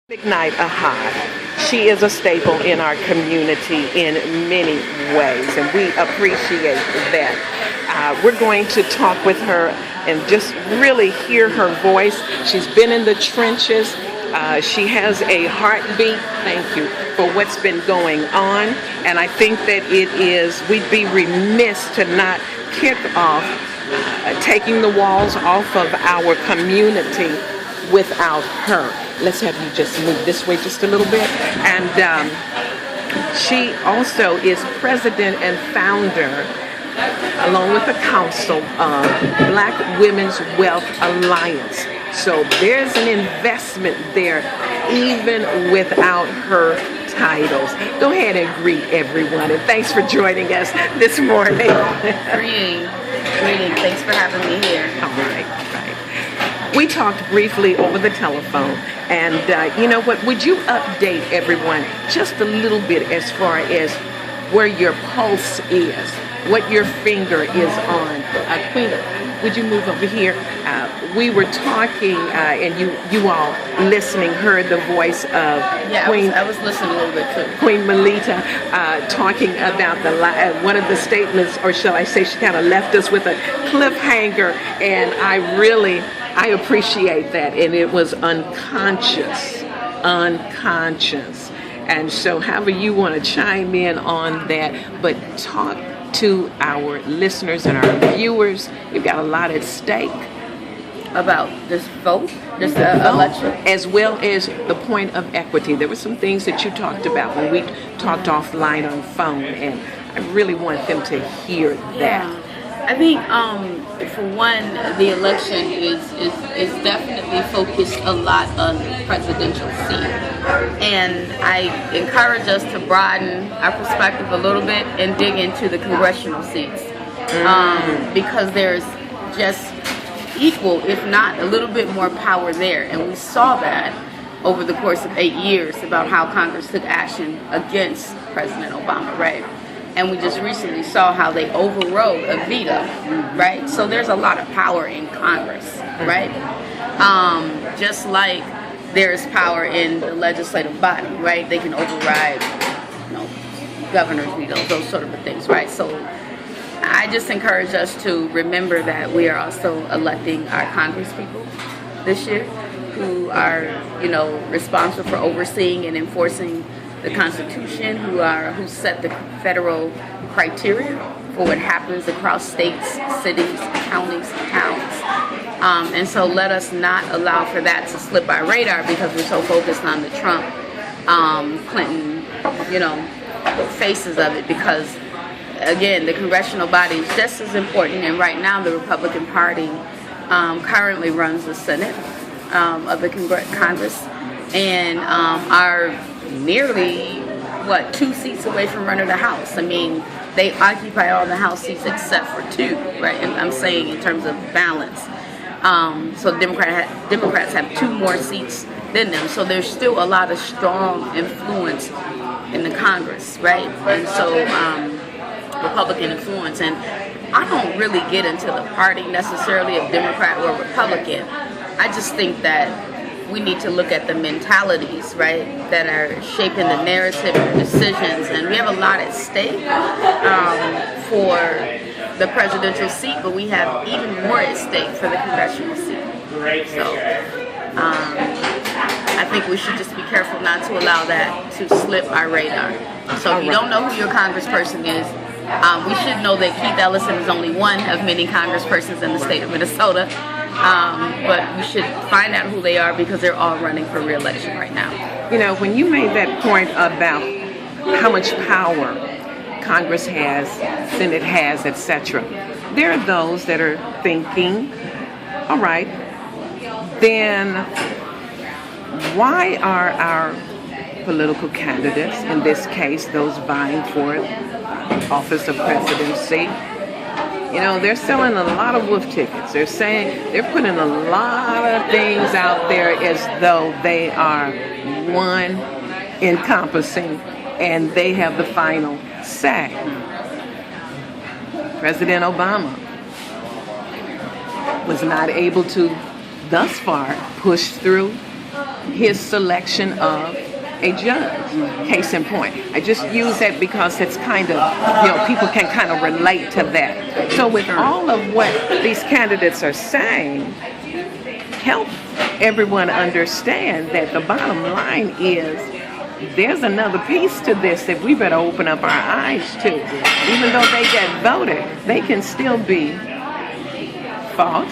McKnight, she is a staple in our community in many ways, and we appreciate that. We're going to talk with her and just really hear her voice. She's been in the trenches. She has a heartbeat, thank you, for what's been going on. And I think that we'd be remiss to not kick off taking the walls off of our community without her. Let's have you just move this way just a little bit. And she also is president and founder, along with the council, of Black Women's Wealth Alliance. So there's an investment there even without her titles. Go ahead and greet everyone, and thanks for joining us this morning. Greeting. Thanks for having me here. All right. We talked briefly over the telephone, and you know what? Would you update everyone just a little bit as far as where your pulse is, what your finger is on? Queen, would you move over here? We were talking, and you all listening heard the voice of Queen. I was listening a little bit too. Queen Melita talking about one of the statements, or shall I say, she kind of left us with a cliffhanger, and I appreciate that, and it was unconscious. And so however you want to chime in on that, but talk to our listeners and our viewers. We've got a lot at stake. About this vote, this election? As well as the point of equity. There were some things that you talked about when we talked offline on phone, and I really want them to hear that. Yeah. I think, for one, the election is definitely focused a lot on the presidential seat. And I encourage us to broaden our perspective a little bit and dig into the congressional seats. Because there's just equal, if not a little bit more power there. And we saw that over the course of 8 years about how Congress took action against President Obama, right? And we just recently saw how they overrode a veto, right? So there's a lot of power in Congress, right? Just like there's power in the legislative body, right? They can override, governor's vetoes, those sort of things, right? So I just encourage us to remember that we are also electing our Congress people this year, who are, responsible for overseeing and enforcing the Constitution, who set the federal criteria for what happens across states, cities, counties, towns. And so let us not allow for that to slip our radar because we're so focused on the Trump, Clinton, faces of it, because again, the congressional body is just as important. And right now the Republican Party currently runs the Senate of the Congress, and are nearly 2 seats away from running the House. I mean, they occupy all the House seats except for 2, right? And I'm saying in terms of balance. So Democrats have 2 more seats than them. So there's still a lot of strong influence in the Congress, right? And so Republican influence. And I don't really get into the party necessarily of Democrat or Republican. I just think that we need to look at the mentalities, right, that are shaping the narrative and decisions. And we have a lot at stake for the presidential seat, but we have even more at stake for the congressional seat. So I think we should just be careful not to allow that to slip our radar. So if you don't know who your congressperson is, we should know that Keith Ellison is only one of many congresspersons in the state of Minnesota. But we should find out who they are because they're all running for re-election right now. When you made that point about how much power Congress has, Senate has, etc., there are those that are thinking, all right, then why are our political candidates, in this case those vying for office of presidency, they're selling a lot of wolf tickets. They're saying they're putting a lot of things out there as though they are one encompassing and they have the final say. President Obama was not able to thus far push through his selection of a judge. Case in point. I just use that because it's kind of, people can kind of relate to that. So with all of what these candidates are saying, help everyone understand that the bottom line is there's another piece to this that we better open up our eyes to. Even though they get voted, they can still be fought,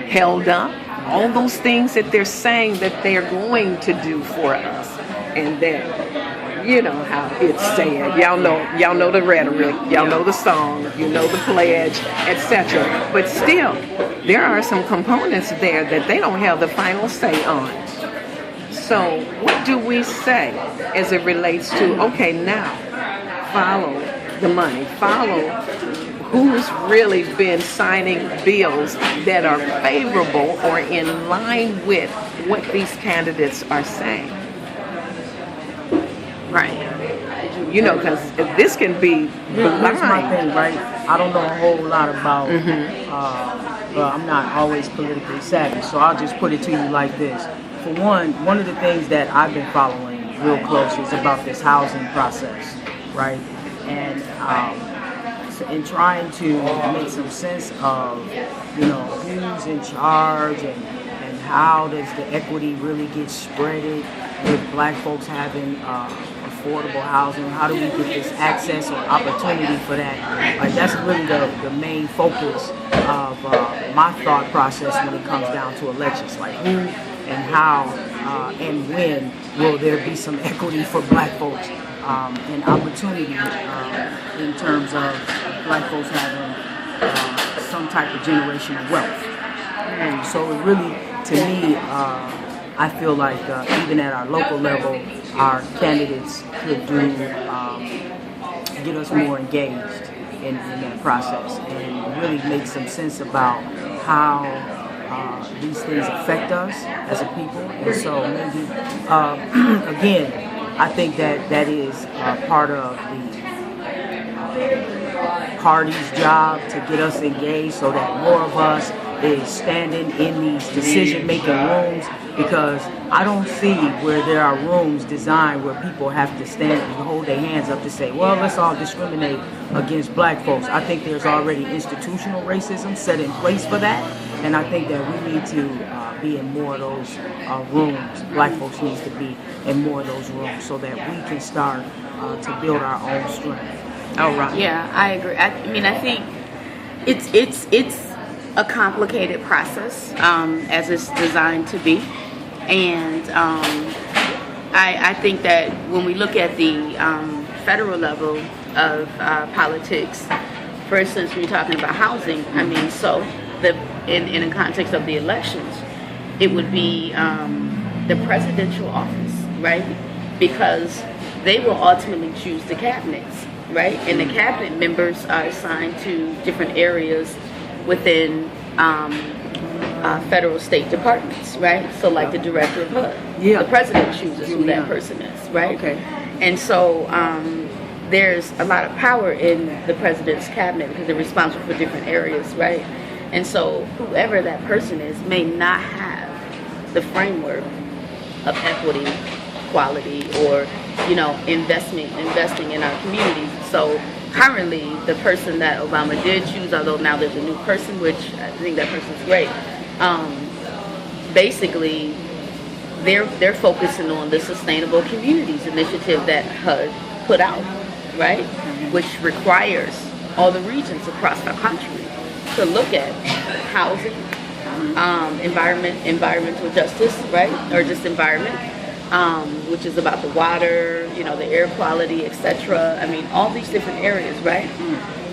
held up, all those things that they're saying that they're going to do for us. And then, you know how it's said. Y'all know the rhetoric, y'all know the song, you know the pledge, etc. But still, there are some components there that they don't have the final say on. So what do we say as it relates to, okay, now follow the money, follow who's really been signing bills that are favorable or in line with what these candidates are saying. Right. Because this can be blind. Here's my thing, right? I don't know a whole lot about, I'm not always politically savvy, so I'll just put it to you like this. For one of the things that I've been following real close is about this housing process, right? And in trying to make some sense of, who's in charge and how does the equity really get spreaded with black folks having affordable housing. How do we get this access or opportunity for that? Like, that's really the main focus of my thought process when it comes down to elections. Like, who and how and when will there be some equity for black folks and opportunity in terms of black folks having some type of generational wealth. And so it really, to me, I feel like even at our local level, our candidates could get us more engaged in that process and really make some sense about how these things affect us as a people. And so maybe, again, I think that is part of the party's job to get us engaged so that more of us is standing in these decision-making rooms, because I don't see where there are rooms designed where people have to stand and hold their hands up to say, well, let's all discriminate against black folks. I think there's already institutional racism set in place for that, and I think that we need to be in more of those rooms. Black folks need to be in more of those rooms so that we can start to build our own strength. Oh, right. Yeah, I agree. I mean, I think it's a complicated process as it's designed to be, and I think that when we look at the federal level of politics, for instance, when you're talking about housing, I mean, so in the context of the elections, it would be the presidential office, right? Because they will ultimately choose the cabinets, right? And the cabinet members are assigned to different areas within federal state departments, right? So like the director of HUD, the president chooses who that person is, right? Okay. And so there's a lot of power in the president's cabinet because they're responsible for different areas, right? And so whoever that person is may not have the framework of equity, quality, or investing in our communities. So currently, the person that Obama did choose, although now there's a new person, which I think that person's great, basically they're focusing on the Sustainable Communities Initiative that HUD put out, right? Which requires all the regions across the country to look at housing, environmental justice, right? Or just environment, which is about the water, the air quality, etc. I mean, all these different areas, right?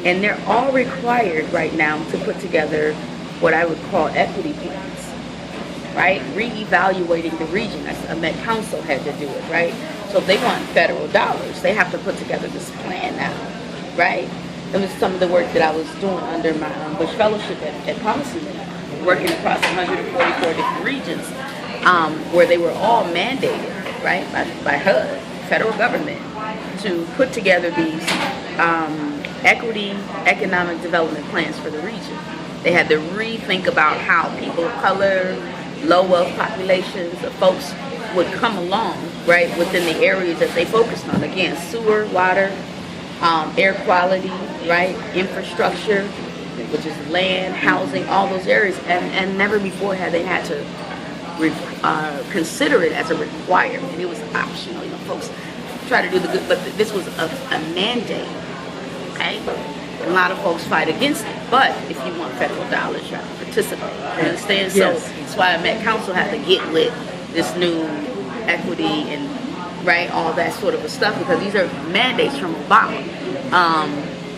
And they're all required right now to put together what I would call equity plans, right? Reevaluating the region. A Met Council had to do it, right? So if they want federal dollars, they have to put together this plan now, right? It was some of the work that I was doing under my Bush Fellowship at Policymaker, working across 144 different regions, where they were all mandated, right, by HUD, federal government, to put together these equity economic development plans for the region. They had to rethink about how people of color, low wealth populations, the folks would come along, right, within the areas that they focused on. Again, sewer, water, air quality, right, infrastructure, which is land, housing, all those areas, and never before had they had to consider it as a requirement. It was optional. You know, folks try to do the good, but this was a mandate. Okay, a lot of folks fight against it, but if you want federal dollars, you have to participate. You understand? Yes. So that's why Met Council had to get with this new equity and all that sort of stuff, because these are mandates from Obama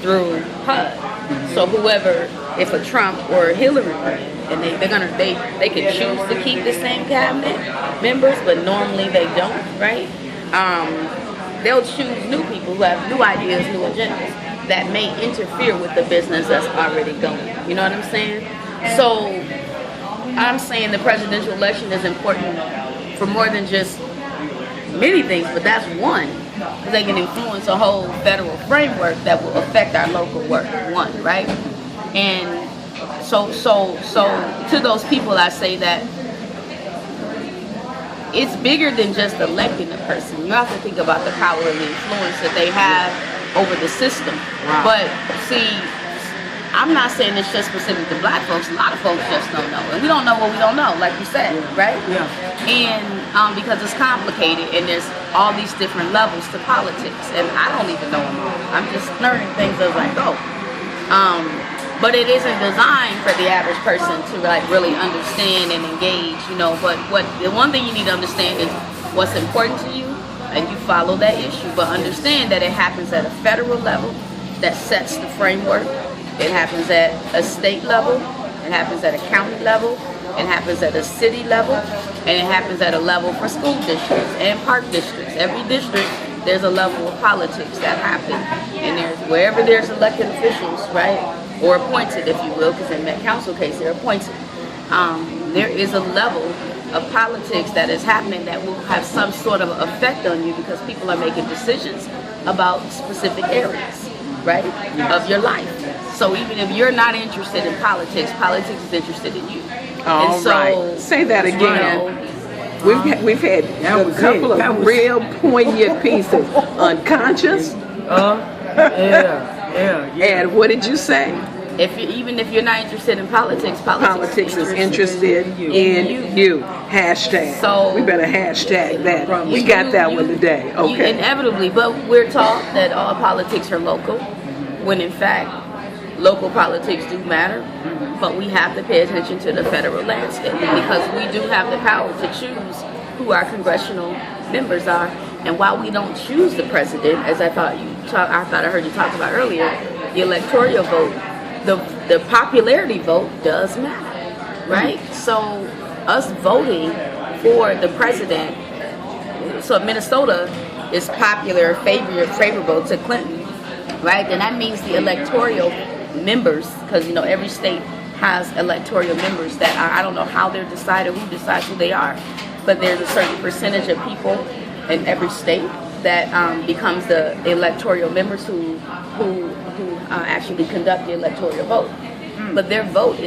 through HUD. So whoever, if a Trump or a Hillary, and they can choose to keep the same cabinet members, but normally they don't, right? They'll choose new people who have new ideas, new agendas that may interfere with the business that's already going. You know what I'm saying? So I'm saying the presidential election is important for more than just many things, but that's one. Because they can influence a whole federal framework that will affect our local work. One, right? And so to those people, I say that it's bigger than just electing a person. You have to think about the power and the influence that they have over the system. Wow. But see, I'm not saying it's just specific to black folks. A lot of folks just don't know. And we don't know what we don't know, like you said, right? Yeah. And because it's complicated and there's all these different levels to politics. And I don't even know them all. I'm just learning things as I go. But it isn't designed for the average person to really understand and engage, you know. But the one thing you need to understand is what's important to you, and you follow that issue. But understand that it happens at a federal level that sets the framework. It happens at a state level, it happens at a county level, it happens at a city level, and it happens at a level for school districts and park districts. Every district, there's a level of politics that happen, and wherever there's elected officials, right, or appointed, if you will, because in that council case, they're appointed. There is a level of politics that is happening that will have some sort of effect on you, because people are making decisions about specific areas, right, of your life. So even if you're not interested in politics, politics is interested in you. All right. Say that again. We've had a couple of real poignant pieces. Unconscious. Yeah. And what did you say? Even if you're not interested in politics, politics is interested in you. Hashtag. So we better hashtag that. We got that one today. Okay. Inevitably, but we're taught that all politics are local, when in fact local politics do matter. But we have to pay attention to the federal landscape, because we do have the power to choose who our congressional members are. And while we don't choose the president, as I thought I heard you talk about earlier, the electoral vote, the popularity vote does matter, right? So us voting for the president, so Minnesota is popular, favorable to Clinton, right? Then that means the electoral members, because every state has electoral members that are, I don't know how they're decided, who decides who they are, but there's a certain percentage of people in every state that becomes the electoral members who actually conduct the electoral vote. But their vote